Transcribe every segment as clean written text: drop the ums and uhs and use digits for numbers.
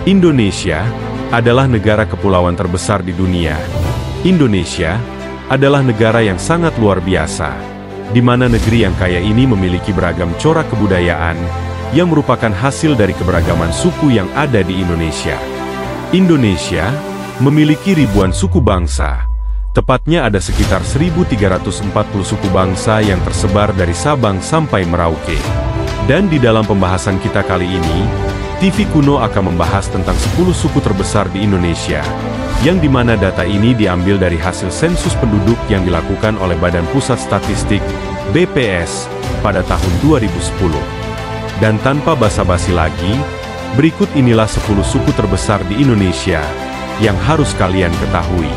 Indonesia adalah negara kepulauan terbesar di dunia. Indonesia adalah negara yang sangat luar biasa, di mana negeri yang kaya ini memiliki beragam corak kebudayaan yang merupakan hasil dari keberagaman suku yang ada di Indonesia. Indonesia memiliki ribuan suku bangsa. Tepatnya ada sekitar 1.340 suku bangsa yang tersebar dari Sabang sampai Merauke. Dan di dalam pembahasan kita kali ini, TV Kuno akan membahas tentang 10 suku terbesar di Indonesia, yang dimana data ini diambil dari hasil sensus penduduk yang dilakukan oleh Badan Pusat Statistik, BPS, pada tahun 2010. Dan tanpa basa-basi lagi, berikut inilah 10 suku terbesar di Indonesia, yang harus kalian ketahui.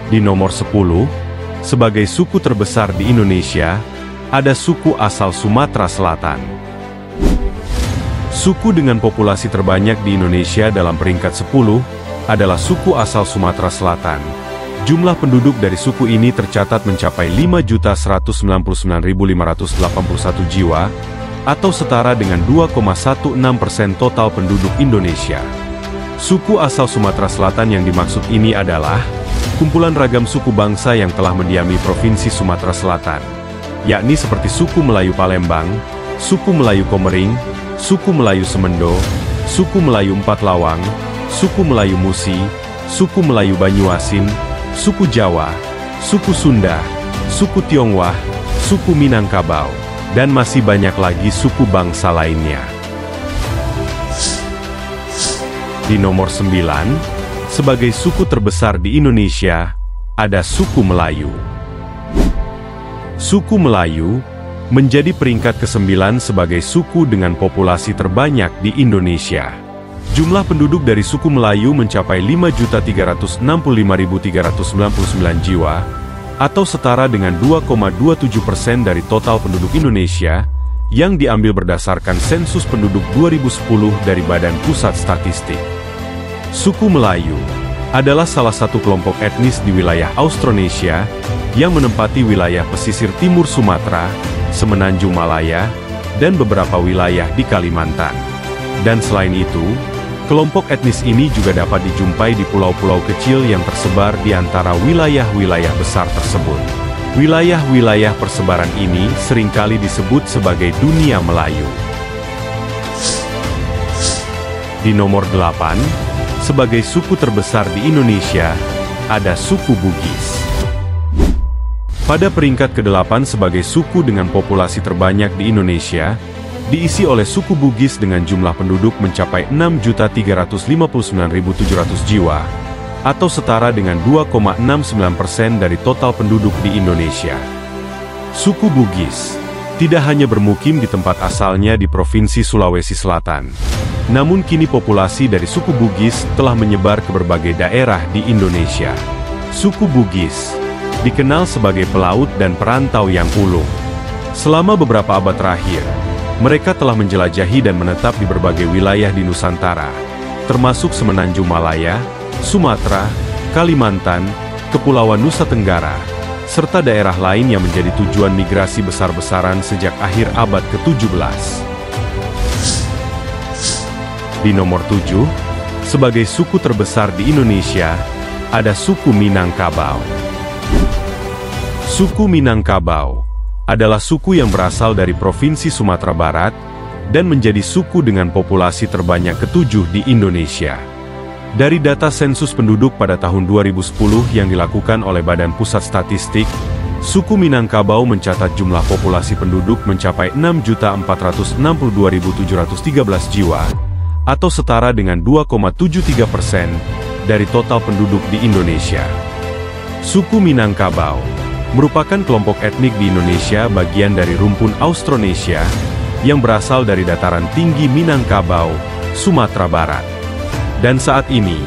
Di nomor 10, sebagai suku terbesar di Indonesia, ada suku asal Sumatera Selatan. Suku dengan populasi terbanyak di Indonesia dalam peringkat 10 adalah suku asal Sumatera Selatan. Jumlah penduduk dari suku ini tercatat mencapai 5.199.581 jiwa, atau setara dengan 2,16% total penduduk Indonesia. Suku asal Sumatera Selatan yang dimaksud ini adalah kumpulan ragam suku bangsa yang telah mendiami Provinsi Sumatera Selatan, yakni seperti suku Melayu Palembang, suku Melayu Komering, suku Melayu Semendo, suku Melayu Empat Lawang, suku Melayu Musi, suku Melayu Banyuasin, suku Jawa, suku Sunda, suku Tionghoa, suku Minangkabau, dan masih banyak lagi suku bangsa lainnya. Di nomor 9, sebagai suku terbesar di Indonesia, ada suku Melayu. Suku Melayu menjadi peringkat ke-9 sebagai suku dengan populasi terbanyak di Indonesia. Jumlah penduduk dari suku Melayu mencapai 5.365.399 jiwa, atau setara dengan 2,27% dari total penduduk Indonesia, yang diambil berdasarkan sensus penduduk 2010 dari Badan Pusat Statistik. Suku Melayu adalah salah satu kelompok etnis di wilayah Austronesia yang menempati wilayah pesisir timur Sumatera, Semenanjung Malaya, dan beberapa wilayah di Kalimantan. Dan selain itu, kelompok etnis ini juga dapat dijumpai di pulau-pulau kecil yang tersebar di antara wilayah-wilayah besar tersebut. Wilayah-wilayah persebaran ini seringkali disebut sebagai dunia Melayu. Di nomor 8, sebagai suku terbesar di Indonesia, ada suku Bugis. Pada peringkat ke-8 sebagai suku dengan populasi terbanyak di Indonesia, diisi oleh suku Bugis dengan jumlah penduduk mencapai 6.359.700 jiwa, atau setara dengan 2,69% dari total penduduk di Indonesia. Suku Bugis tidak hanya bermukim di tempat asalnya di Provinsi Sulawesi Selatan, namun kini populasi dari suku Bugis telah menyebar ke berbagai daerah di Indonesia. Suku Bugis dikenal sebagai pelaut dan perantau yang ulung. Selama beberapa abad terakhir, mereka telah menjelajahi dan menetap di berbagai wilayah di Nusantara, termasuk Semenanjung Malaya, Sumatera, Kalimantan, Kepulauan Nusa Tenggara, serta daerah lain yang menjadi tujuan migrasi besar-besaran sejak akhir abad ke-17. Di nomor 7, sebagai suku terbesar di Indonesia, ada suku Minangkabau. Suku Minangkabau adalah suku yang berasal dari Provinsi Sumatera Barat dan menjadi suku dengan populasi terbanyak ke-7 di Indonesia. Dari data sensus penduduk pada tahun 2010 yang dilakukan oleh Badan Pusat Statistik, suku Minangkabau mencatat jumlah populasi penduduk mencapai 6.462.713 jiwa, atau setara dengan 2,73% dari total penduduk di Indonesia. Suku Minangkabau merupakan kelompok etnik di Indonesia bagian dari rumpun Austronesia yang berasal dari dataran tinggi Minangkabau, Sumatera Barat. Dan saat ini,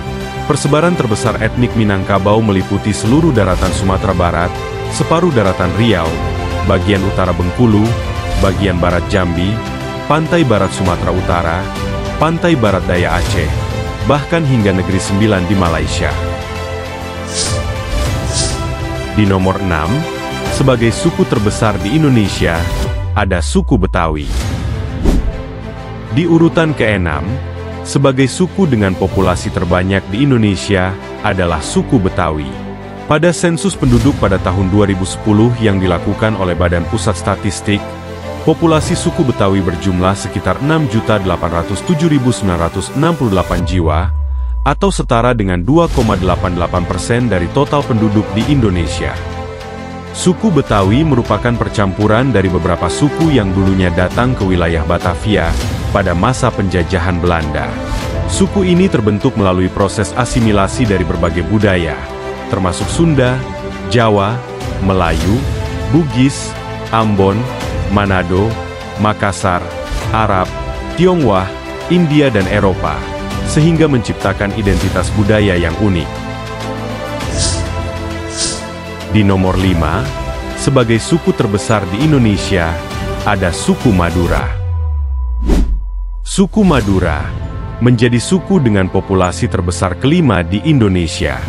persebaran terbesar etnik Minangkabau meliputi seluruh daratan Sumatera Barat, separuh daratan Riau, bagian utara Bengkulu, bagian barat Jambi, pantai barat Sumatera Utara, pantai barat daya Aceh, bahkan hingga Negeri Sembilan di Malaysia. Di nomor 6, sebagai suku terbesar di Indonesia, ada suku Betawi. Di urutan ke-6, sebagai suku dengan populasi terbanyak di Indonesia, adalah suku Betawi. Pada sensus penduduk pada tahun 2010 yang dilakukan oleh Badan Pusat Statistik, populasi suku Betawi berjumlah sekitar 6.807.968 jiwa, atau setara dengan 2,88% dari total penduduk di Indonesia. Suku Betawi merupakan percampuran dari beberapa suku yang dulunya datang ke wilayah Batavia pada masa penjajahan Belanda. Suku ini terbentuk melalui proses asimilasi dari berbagai budaya, termasuk Sunda, Jawa, Melayu, Bugis, Ambon, Manado, Makassar, Arab, Tionghoa, India dan Eropa, sehingga menciptakan identitas budaya yang unik. Di nomor 5, sebagai suku terbesar di Indonesia, ada suku Madura. Suku Madura menjadi suku dengan populasi terbesar kelima di Indonesia.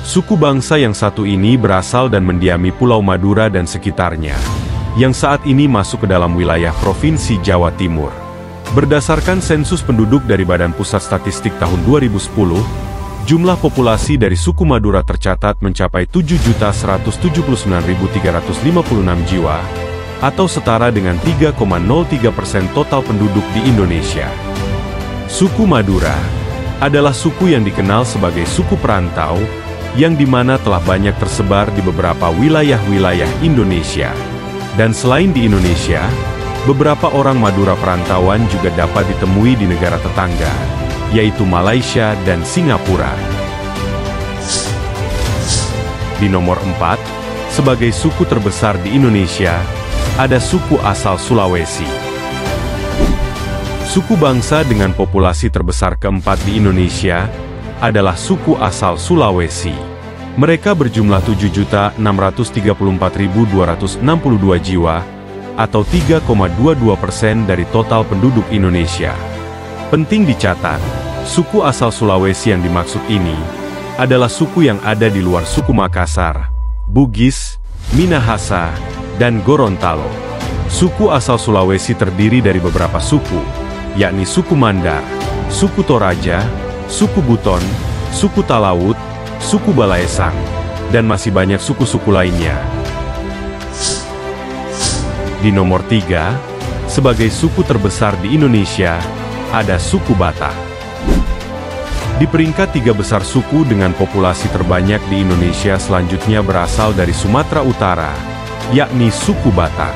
Suku bangsa yang satu ini berasal dan mendiami Pulau Madura dan sekitarnya, yang saat ini masuk ke dalam wilayah Provinsi Jawa Timur. Berdasarkan sensus penduduk dari Badan Pusat Statistik tahun 2010, jumlah populasi dari suku Madura tercatat mencapai 7.179.356 jiwa, atau setara dengan 3,03% total penduduk di Indonesia. Suku Madura adalah suku yang dikenal sebagai suku perantau, yang dimana telah banyak tersebar di beberapa wilayah-wilayah Indonesia. Dan selain di Indonesia, beberapa orang Madura perantauan juga dapat ditemui di negara tetangga, yaitu Malaysia dan Singapura. Di nomor 4, sebagai suku terbesar di Indonesia, ada suku asal Sulawesi. Suku bangsa dengan populasi terbesar keempat di Indonesia adalah suku asal Sulawesi. Mereka berjumlah 7.634.262 jiwa, atau 3,22% dari total penduduk Indonesia. Penting dicatat, suku asal Sulawesi yang dimaksud ini adalah suku yang ada di luar suku Makassar, Bugis, Minahasa, dan Gorontalo. Suku asal Sulawesi terdiri dari beberapa suku, yakni suku Mandar, suku Toraja, suku Buton, suku Talaut, suku Balaesang, dan masih banyak suku-suku lainnya. Di nomor 3, sebagai suku terbesar di Indonesia, ada suku Batak. Di peringkat 3 besar suku dengan populasi terbanyak di Indonesia selanjutnya berasal dari Sumatera Utara, yakni suku Batak.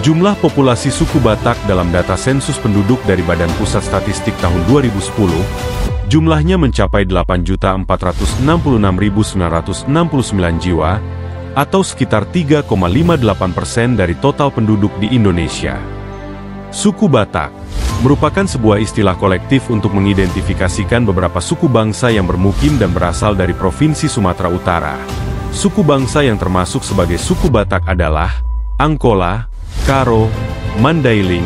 Jumlah populasi suku Batak dalam data sensus penduduk dari Badan Pusat Statistik tahun 2010, jumlahnya mencapai 8.466.969 jiwa, atau sekitar 3,58% dari total penduduk di Indonesia. Suku Batak merupakan sebuah istilah kolektif untuk mengidentifikasikan beberapa suku bangsa yang bermukim dan berasal dari Provinsi Sumatera Utara. Suku bangsa yang termasuk sebagai suku Batak adalah Angkola, Karo, Mandailing,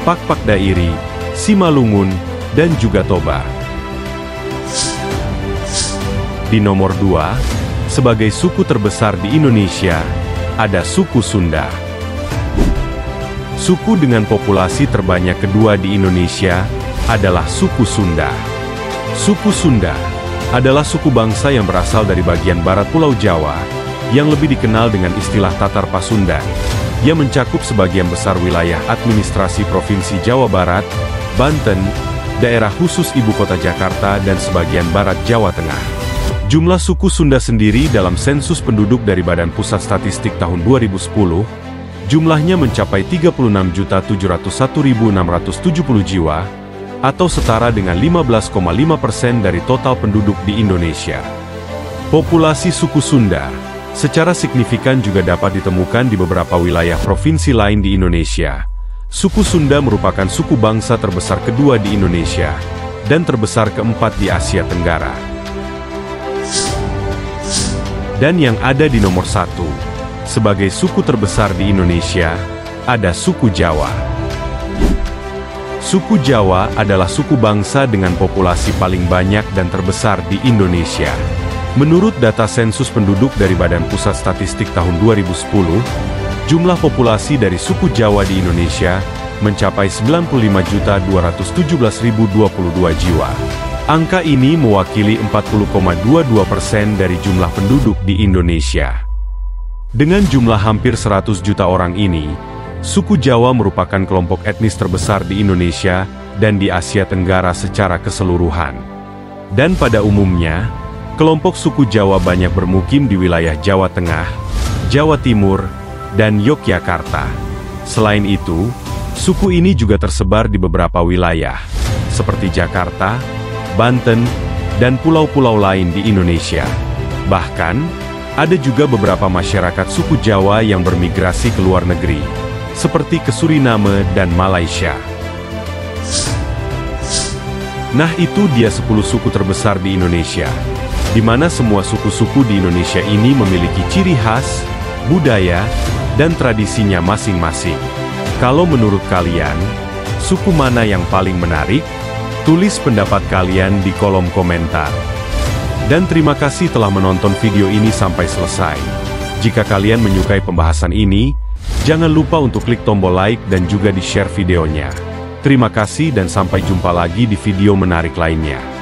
Pakpak Dairi, Simalungun, dan juga Toba. Di nomor 2, sebagai suku terbesar di Indonesia, ada suku Sunda. Suku dengan populasi terbanyak kedua di Indonesia adalah suku Sunda. Suku Sunda adalah suku bangsa yang berasal dari bagian barat Pulau Jawa, yang lebih dikenal dengan istilah Tatar Pasundan, yang mencakup sebagian besar wilayah administrasi Provinsi Jawa Barat, Banten, daerah khusus Ibu Kota Jakarta dan sebagian barat Jawa Tengah. Jumlah suku Sunda sendiri dalam sensus penduduk dari Badan Pusat Statistik tahun 2010, jumlahnya mencapai 36.701.670 jiwa, atau setara dengan 15,5% dari total penduduk di Indonesia. Populasi suku Sunda secara signifikan juga dapat ditemukan di beberapa wilayah provinsi lain di Indonesia. Suku Sunda merupakan suku bangsa terbesar kedua di Indonesia, dan terbesar keempat di Asia Tenggara. Dan yang ada di nomor 1, sebagai suku terbesar di Indonesia, ada suku Jawa. Suku Jawa adalah suku bangsa dengan populasi paling banyak dan terbesar di Indonesia. Menurut data sensus penduduk dari Badan Pusat Statistik tahun 2010, jumlah populasi dari suku Jawa di Indonesia mencapai 95.217.022 jiwa. Angka ini mewakili 40,22% dari jumlah penduduk di Indonesia. Dengan jumlah hampir 100 juta orang ini, suku Jawa merupakan kelompok etnis terbesar di Indonesia dan di Asia Tenggara secara keseluruhan. Dan pada umumnya, kelompok suku Jawa banyak bermukim di wilayah Jawa Tengah, Jawa Timur, dan Yogyakarta. Selain itu, suku ini juga tersebar di beberapa wilayah, seperti Jakarta, Banten, dan pulau-pulau lain di Indonesia. Bahkan, ada juga beberapa masyarakat suku Jawa yang bermigrasi ke luar negeri, seperti ke Suriname dan Malaysia. Nah, itu dia 10 suku terbesar di Indonesia, di mana semua suku-suku di Indonesia ini memiliki ciri khas, budaya, dan tradisinya masing-masing. Kalau menurut kalian, suku mana yang paling menarik? Tulis pendapat kalian di kolom komentar. Dan terima kasih telah menonton video ini sampai selesai. Jika kalian menyukai pembahasan ini, jangan lupa untuk klik tombol like dan juga di-share videonya. Terima kasih dan sampai jumpa lagi di video menarik lainnya.